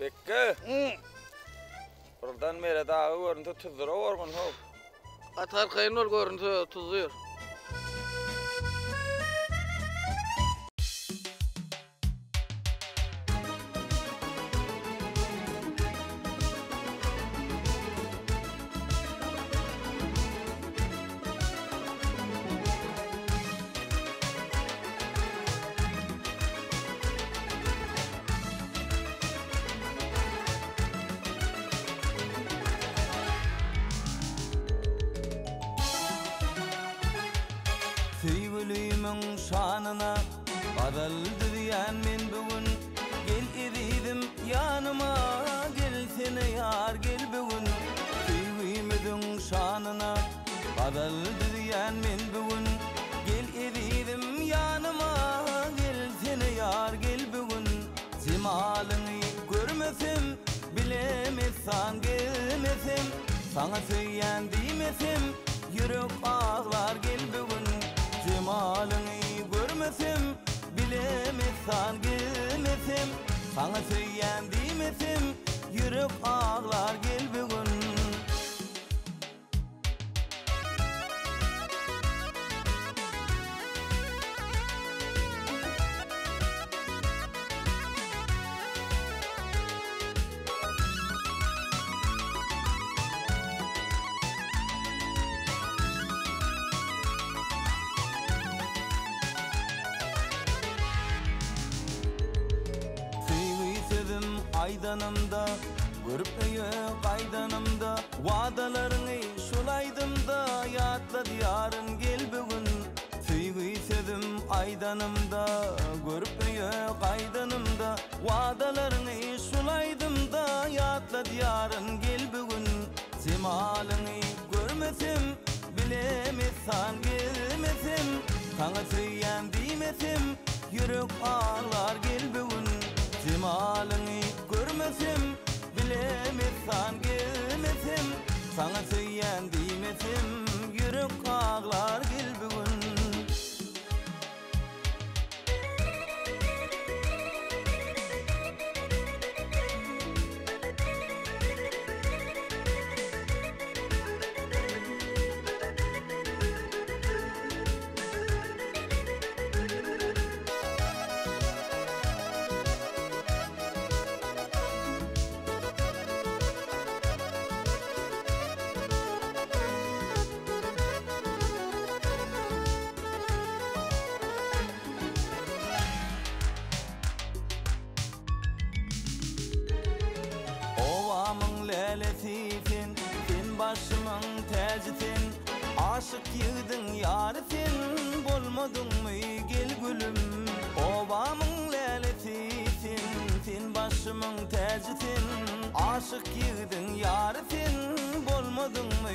Bekke. Buradan mere dağı görüntü tuzura orgun hop. Atar kayınol görüntü tuzuyor. Sevgilimin şanına adaldı diyen men bugün gel edidim yanıma gel sene yar gel bugün sevgilimin şanına adaldı diyen men bugün gel edidim yanıma gel sene yar gel bugün cemalını görmesem bilemezsen gelmesem sana söyleyen demesem yürek ağlar gel bugün cemalını görmesem bilemezsen gelmesem sana söyleyen demesem yürek ağlar gel bugün. Aydanımda görüp kaydanımda vadalarını şulaydımda yatla diyarın gel bugün sevgi sedim aydanımda görüp kaydanımda vadalarını şulaydımda yatla diyarın gel bugün cemalını görmesem bilemezsen gelmesem sana söyleyen demesem yürek ağlar gel bugün cemalını görmesem bilemezsen gelmesem sana söyleyen demesem yürek ağlar gel bugün. Lelesisin, sen başımın tecisin aşık yığdın yarı sen bolmadın mı gel gülüm obamın lelesisin, sen başımın tecisin aşık yığdın yarı sen bolmadın mı